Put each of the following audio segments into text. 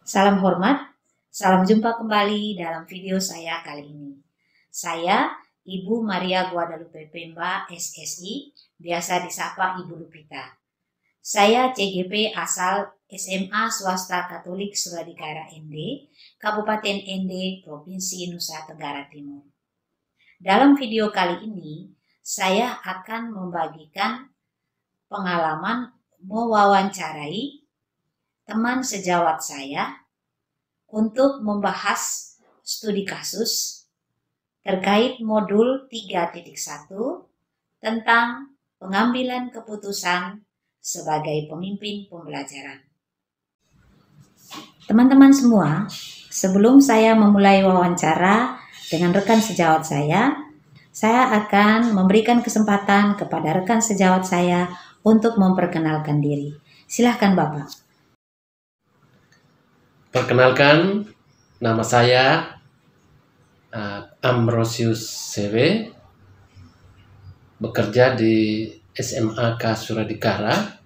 Salam hormat, salam jumpa kembali dalam video saya kali ini. Saya Ibu Maria Guadalupe Pemba, SSI, biasa disapa Ibu Lupita. Saya CGP asal SMA Swasta Katolik Suradikara ND, Kabupaten ND, Provinsi Nusa Tenggara Timur. Dalam video kali ini, saya akan membagikan pengalaman mewawancarai teman sejawat saya untuk membahas studi kasus terkait modul 3.1 tentang pengambilan keputusan sebagai pemimpin pembelajaran. Teman-teman semua, sebelum saya memulai wawancara dengan rekan sejawat saya akan memberikan kesempatan kepada rekan sejawat saya untuk memperkenalkan diri. Silahkan Bapak. Perkenalkan, nama saya Ambrosius Sewe, bekerja di SMAK Suradikara,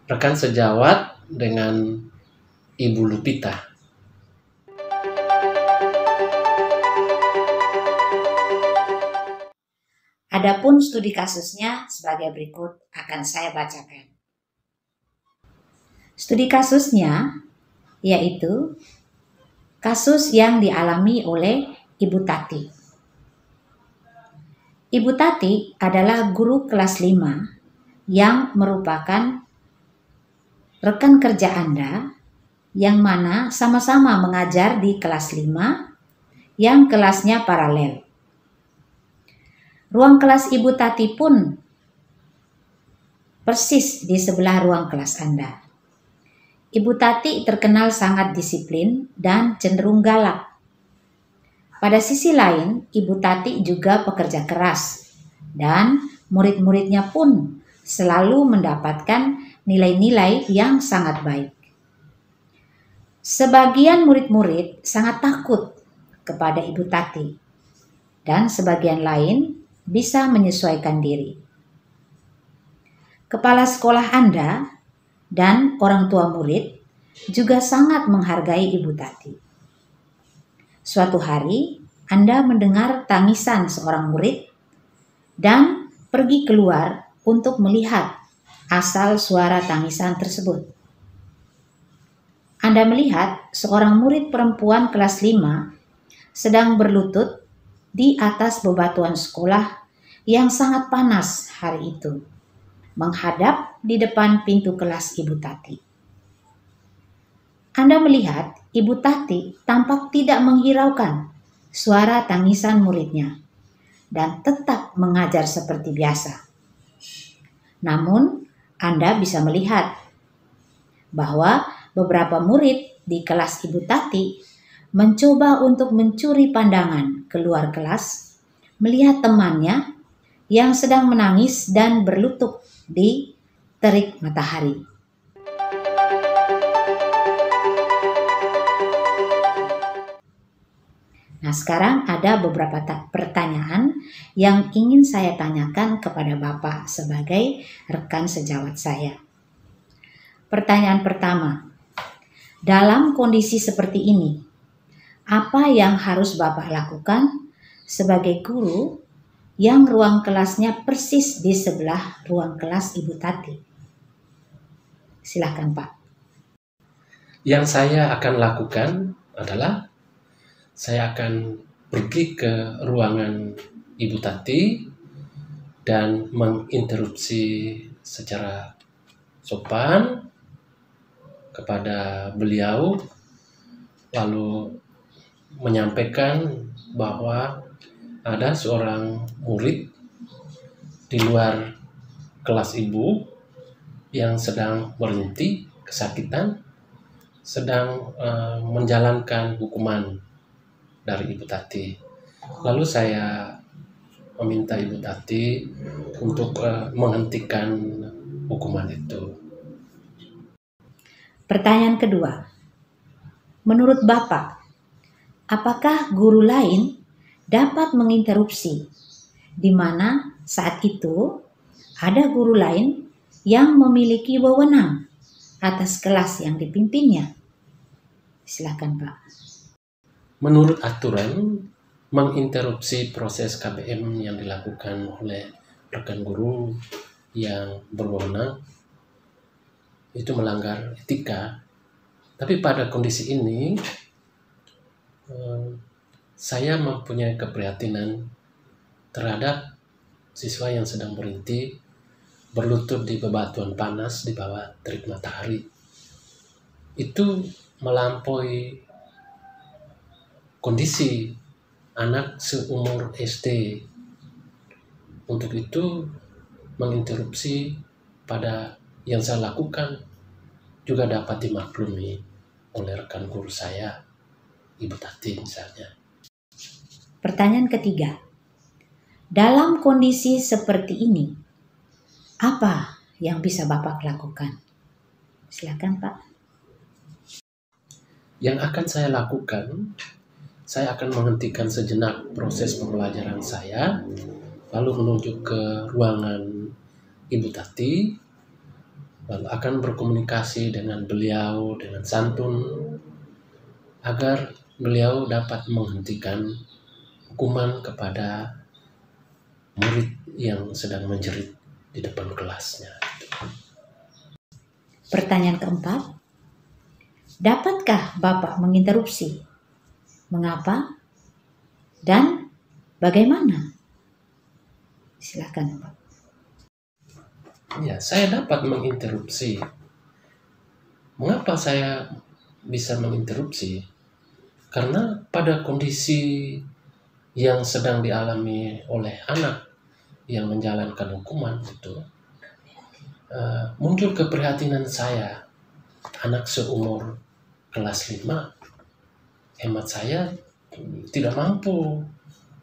rekan sejawat dengan Ibu Lupita. Adapun studi kasusnya sebagai berikut akan saya bacakan. Studi kasusnya yaitu kasus yang dialami oleh Ibu Tati. Ibu Tati adalah guru kelas 5 yang merupakan rekan kerja Anda yang mana sama-sama mengajar di kelas 5 yang kelasnya paralel. Ruang kelas Ibu Tati pun persis di sebelah ruang kelas Anda. Ibu Tati terkenal sangat disiplin dan cenderung galak. Pada sisi lain, Ibu Tati juga pekerja keras dan murid-muridnya pun selalu mendapatkan nilai-nilai yang sangat baik. Sebagian murid-murid sangat takut kepada Ibu Tati dan sebagian lain bisa menyesuaikan diri. Kepala sekolah Anda dan orang tua murid juga sangat menghargai Ibu Tati. Suatu hari, Anda mendengar tangisan seorang murid dan pergi keluar untuk melihat asal suara tangisan tersebut. Anda melihat seorang murid perempuan kelas 5 sedang berlutut di atas bebatuan sekolah yang sangat panas hari itu, menghadap di depan pintu kelas Ibu Tati. Anda melihat Ibu Tati tampak tidak menghiraukan suara tangisan muridnya dan tetap mengajar seperti biasa. Namun, Anda bisa melihat bahwa beberapa murid di kelas Ibu Tati mencoba untuk mencuri pandangan keluar kelas, melihat temannya yang sedang menangis dan berlutut di terik matahari. Nah, sekarang ada beberapa pertanyaan yang ingin saya tanyakan kepada Bapak sebagai rekan sejawat saya. Pertanyaan pertama, dalam kondisi seperti ini, apa yang harus Bapak lakukan sebagai guru yang ruang kelasnya persis di sebelah ruang kelas Ibu Tati? Silakan Pak. Yang saya akan lakukan adalah saya akan pergi ke ruangan Ibu Tati dan menginterupsi secara sopan kepada beliau, lalu menyampaikan bahwa ada seorang murid di luar kelas ibu yang sedang merintih, kesakitan, sedang menjalankan hukuman dari Ibu Tati. Lalu saya meminta Ibu Tati untuk menghentikan hukuman itu. Pertanyaan kedua, menurut Bapak, apakah guru lain dapat menginterupsi di mana saat itu ada guru lain yang memiliki wewenang atas kelas yang dipimpinnya? Silakan Pak. Menurut aturan, menginterupsi proses KBM yang dilakukan oleh rekan guru yang berwenang itu melanggar etika. Tapi pada kondisi ini, saya mempunyai keprihatinan terhadap siswa yang sedang berlutut di bebatuan panas di bawah terik matahari. Itu melampaui kondisi anak seumur SD. Untuk itu, menginterupsi pada yang saya lakukan juga dapat dimaklumi oleh rekan guru saya, Ibu Tati misalnya. Pertanyaan ketiga. Dalam kondisi seperti ini, apa yang bisa Bapak lakukan? Silakan Pak. Yang akan saya lakukan, saya akan menghentikan sejenak proses pembelajaran saya, lalu menuju ke ruangan Ibu Tati, lalu akan berkomunikasi dengan beliau dengan santun, agar beliau dapat menghentikan hukuman kepada murid yang sedang menjerit di depan kelasnya. Pertanyaan keempat. Dapatkah Bapak menginterupsi? Mengapa? Dan bagaimana? Silakan Pak. Ya, saya dapat menginterupsi. Mengapa saya bisa menginterupsi? Karena pada kondisi yang sedang dialami oleh anak yang menjalankan hukuman itu, muncul keprihatinan saya. Anak seumur kelas 5, hemat saya tidak mampu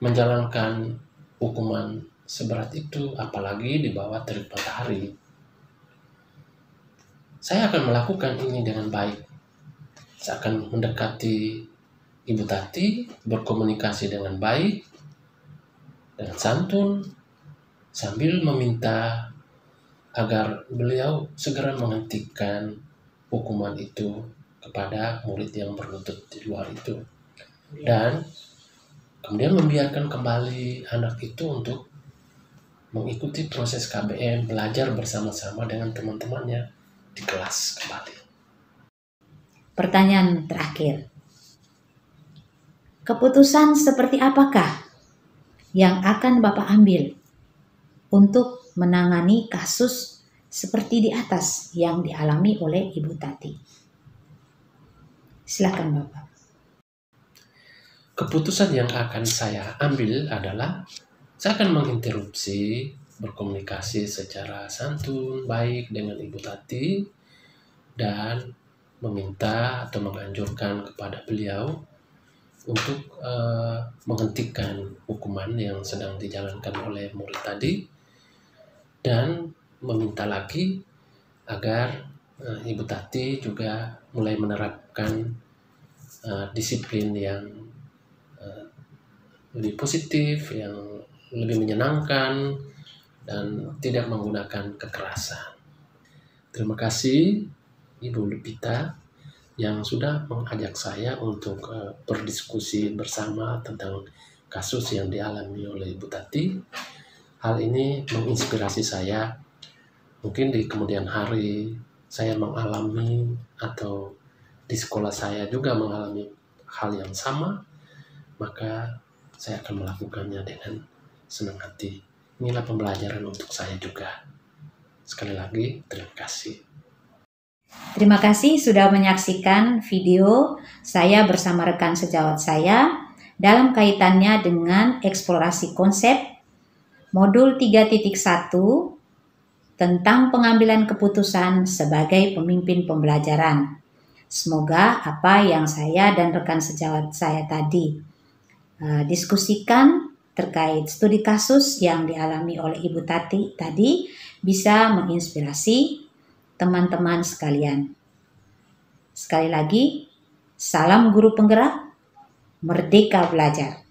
menjalankan hukuman seberat itu, apalagi di bawah terik matahari. Saya akan melakukan ini dengan baik. Saya akan mendekati Ibu Tati, berkomunikasi dengan baik, dengan santun, sambil meminta agar beliau segera menghentikan hukuman itu kepada murid yang berlutut di luar itu. Dan kemudian membiarkan kembali anak itu untuk mengikuti proses KBM, belajar bersama-sama dengan teman-temannya di kelas kembali. Pertanyaan terakhir. Keputusan seperti apakah yang akan Bapak ambil untuk menangani kasus seperti di atas yang dialami oleh Ibu Tati? Silakan Bapak. Keputusan yang akan saya ambil adalah saya akan menginterupsi, berkomunikasi secara santun, baik dengan Ibu Tati, dan meminta atau menganjurkan kepada beliau untuk menghentikan hukuman yang sedang dijalankan oleh murid tadi, dan meminta lagi agar Ibu Tati juga mulai menerapkan disiplin yang lebih positif, yang lebih menyenangkan, dan tidak menggunakan kekerasan. Terima kasih Ibu Lupita yang sudah mengajak saya untuk berdiskusi bersama tentang kasus yang dialami oleh Ibu Tati. Hal ini menginspirasi saya. Mungkin di kemudian hari saya mengalami, atau di sekolah saya juga mengalami hal yang sama, maka saya akan melakukannya dengan senang hati. Inilah pembelajaran untuk saya juga. Sekali lagi, terima kasih. Terima kasih sudah menyaksikan video saya bersama rekan sejawat saya dalam kaitannya dengan eksplorasi konsep modul 3.1 tentang pengambilan keputusan sebagai pemimpin pembelajaran. Semoga apa yang saya dan rekan sejawat saya tadi diskusikan terkait studi kasus yang dialami oleh Ibu Tati tadi bisa menginspirasi teman-teman sekalian. Sekali lagi, salam guru penggerak, merdeka belajar.